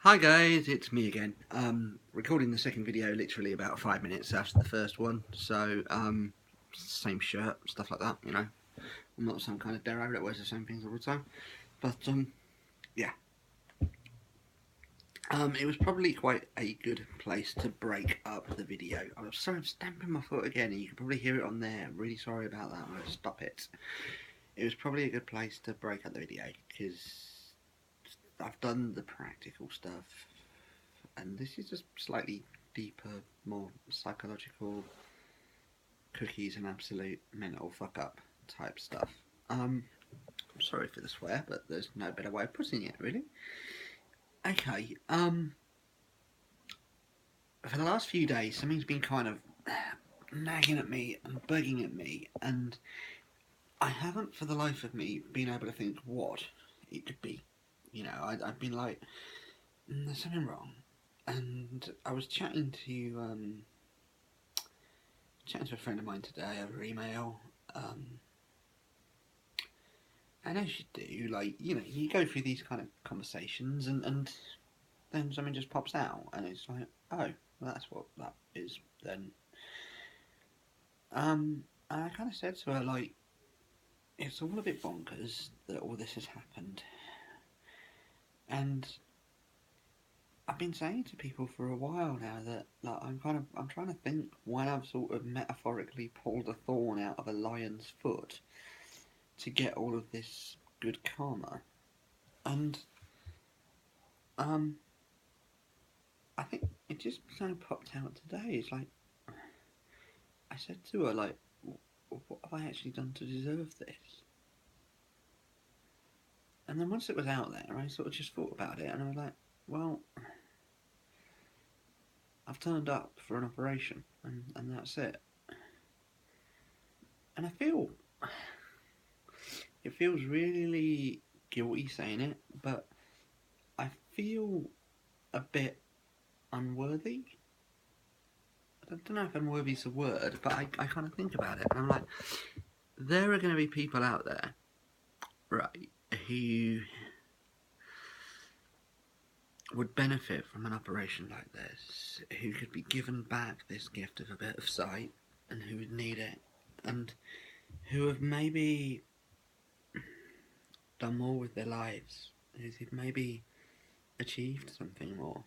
Hi guys, it's me again. Recording the second video literally about 5 minutes after the first one, so same shirt, stuff like that, you know. I'm not some kind of Darrow that wears the same things all the time, but yeah. It was probably quite a good place to break up the video. I'm sorry, I'm stamping my foot again, and you can probably hear it on there. I'm really sorry about that. I'm going to stop it. It was probably a good place to break up the video because I've done the practical stuff, and this is just slightly deeper, more psychological, cookies and absolute mental fuck up type stuff. I'm sorry for the swear, but there's no better way of putting it, really. Okay, for the last few days, something's been kind of nagging at me and bugging at me, and I haven't, for the life of me, been able to think what it could be. You know, I've been like, there's something wrong. And I was chatting to a friend of mine today over email, and as you do, like, you know, you go through these kind of conversations, and then something just pops out, and it's like, oh, well, that's what that is then. And I kind of said to her, like, it's all a bit bonkers that all this has happened, and I've been saying to people for a while now that, like, I'm trying to think when I've sort of metaphorically pulled a thorn out of a lion's foot to get all of this good karma, and I think it just kind of popped out today. It's like, I said to her, like, what have I actually done to deserve this? And then once it was out there, I sort of just thought about it, and I was like, well, I've turned up for an operation, and that's it. And I feel, it feels really guilty saying it, but I feel a bit unworthy. I don't know if unworthy is a word, but I kind of think about it, and I'm like, there are going to be people out there, right, who would benefit from an operation like this, who could be given back this gift of a bit of sight, and who would need it, and who have maybe done more with their lives, who've maybe achieved something more,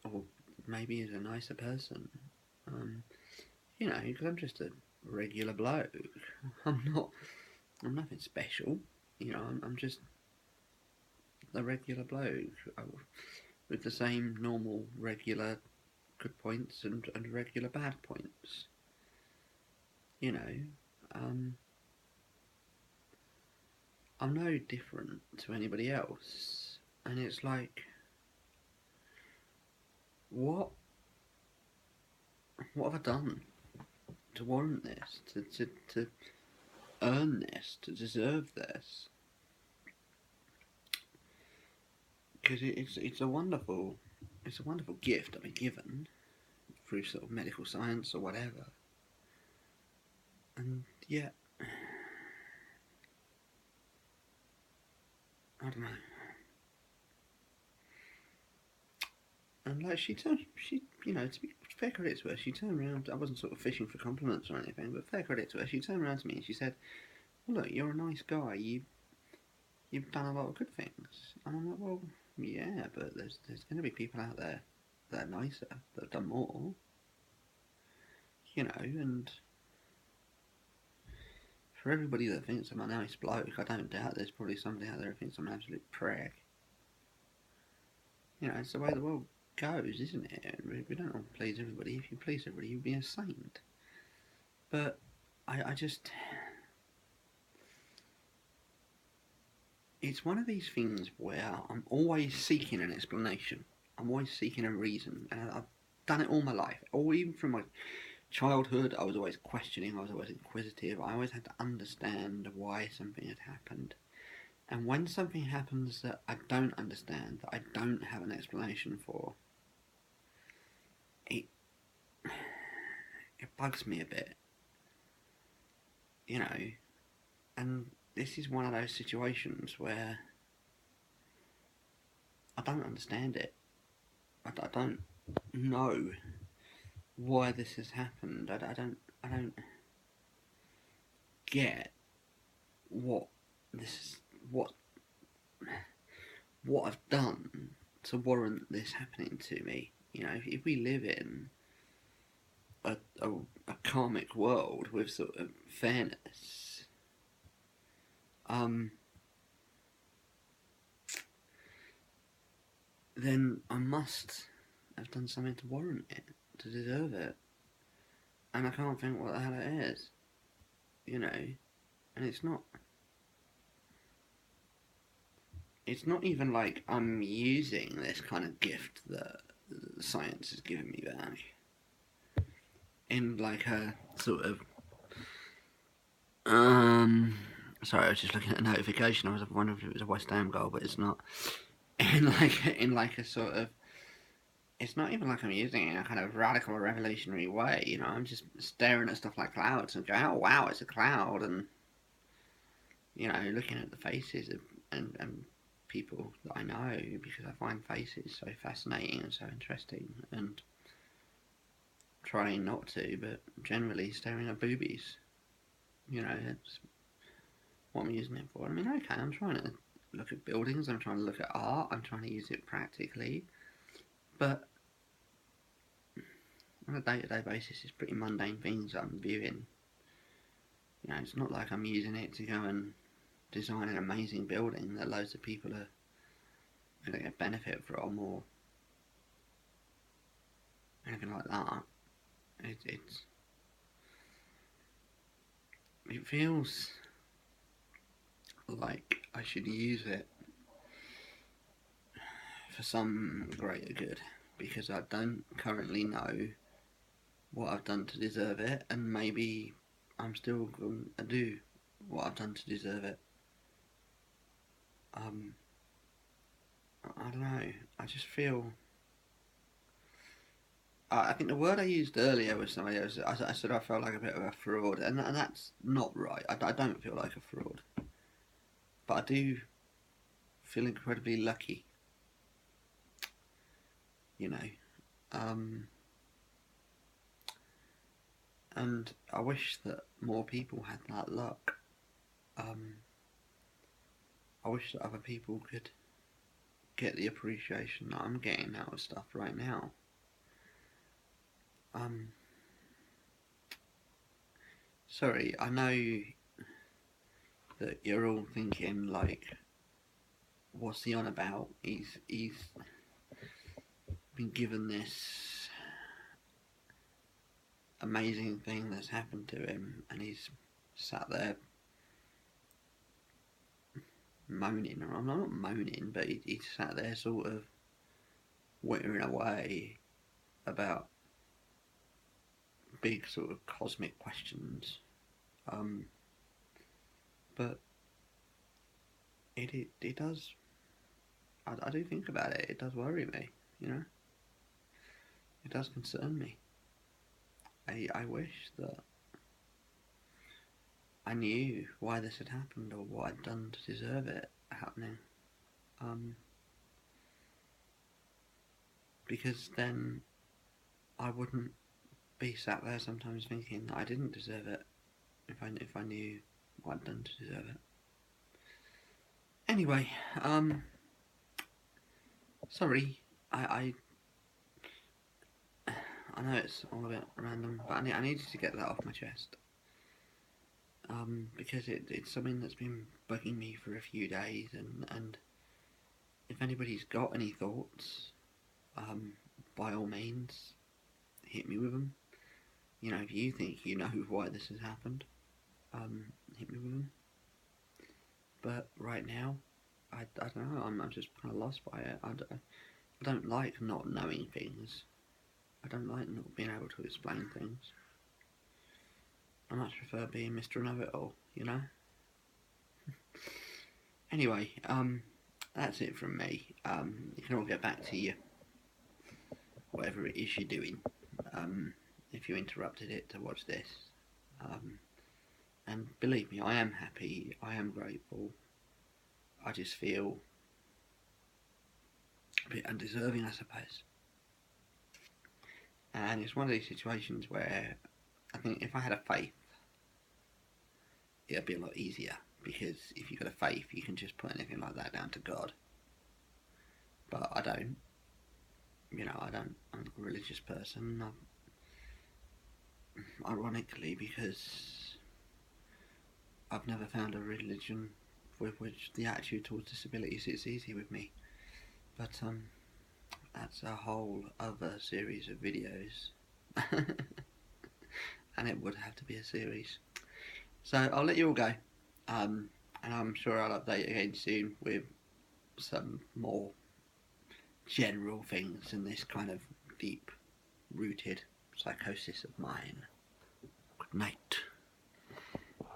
or maybe is a nicer person. You know, because I'm just a regular bloke. I'm nothing special. You know, I'm just a regular bloke with the same normal, regular good points and regular bad points. You know, I'm no different to anybody else, and it's like, what have I done to warrant this, to earn this, to deserve this? Because it's a wonderful gift I've been given through sort of medical science or whatever, and yet I don't know. And like she, you know, to be fair credit to her, she turned around. I wasn't sort of fishing for compliments or anything, but fair credit to her, she turned around to me and she said, "Well, look, you're a nice guy. You've done a lot of good things." And I'm like, "Well, yeah, but there's going to be people out there that are nicer, that have done more, you know, and for everybody that thinks I'm a nice bloke, I don't doubt there's probably somebody out there who thinks I'm an absolute prick. You know, it's the way the world goes, isn't it? We don't all please everybody. If you please everybody, you'd be a saint." But I just... It's one of these things where I'm always seeking an explanation. I'm always seeking a reason. And I've done it all my life. Or even from my childhood, I was always questioning, I was always inquisitive. I always had to understand why something had happened. And when something happens that I don't understand, that I don't have an explanation for, it bugs me a bit. You know, and this is one of those situations where I don't understand it. I don't know why this has happened. I don't get what this what what I've done to warrant this happening to me. You know, if we live in a, a, a karmic world with sort of fairness, then I must have done something to warrant it, to deserve it. And I can't think what the hell it is, you know. And it's not even like I'm using this kind of gift that science has given me back in like a sort of sorry, I was just looking at a notification. I was wondering if it was a West Ham goal, but it's not. In like a sort of, it's not even like I'm using it in a kind of radical or revolutionary way, you know. I'm just staring at stuff like clouds and going, oh wow, it's a cloud, and you know, looking at the faces of and people that I know, because I find faces so fascinating and so interesting, and trying not to, but generally staring at boobies. You know, that's what I'm using it for. I mean, okay, I'm trying to look at buildings, I'm trying to look at art, I'm trying to use it practically, but on a day-to-day basis, it's pretty mundane things I'm viewing. You know, it's not like I'm using it to go and design an amazing building that loads of people are going to get benefit from, or anything like that. It feels like I should use it for some greater good, because I don't currently know what I've done to deserve it, and maybe I'm still going to do what I've done to deserve it. I don't know. I just feel. I think the word I used earlier was somebody else. I said I felt like a bit of a fraud, and that's not right. I don't feel like a fraud, but I do feel incredibly lucky. You know, and I wish that more people had that luck. I wish that other people could get the appreciation that I'm getting out of stuff right now. Sorry, I know that you're all thinking like, what's he on about? He's been given this amazing thing that's happened to him, and he's sat there moaning. Or I'm not moaning, but he's sat there sort of wittering away about big sort of cosmic questions. But it does. I do think about it. It does worry me. You know, it does concern me. I wish that I knew why this had happened, or what I'd done to deserve it happening. Because then I wouldn't be sat there sometimes thinking that I didn't deserve it, if I knew what I'd done to deserve it. Anyway, sorry, I know it's all a bit random, but I needed to get that off my chest. Because it's something that's been bugging me for a few days, and if anybody's got any thoughts, by all means, hit me with them. You know, if you think you know why this has happened, hit me with them. But right now, I don't know, I'm just kind of lost by it. I don't like not knowing things. I don't like not being able to explain things. I much prefer being Mr. Know-It-All, you know? Anyway, that's it from me. You can all get back to you, whatever it is you're doing, if you interrupted it to watch this. And believe me, I am happy, I am grateful. I just feel a bit undeserving, I suppose. And it's one of these situations where I think if I had a faith, it'd be a lot easier, because if you've got a faith, you can just put anything like that down to God. But I don't. I'm not a religious person. Ironically, because I've never found a religion with which the attitude towards disability sits easy with me. But that's a whole other series of videos. And it would have to be a series. So I'll let you all go. And I'm sure I'll update again soon with some more general things in this kind of deep rooted psychosis of mine. Good night.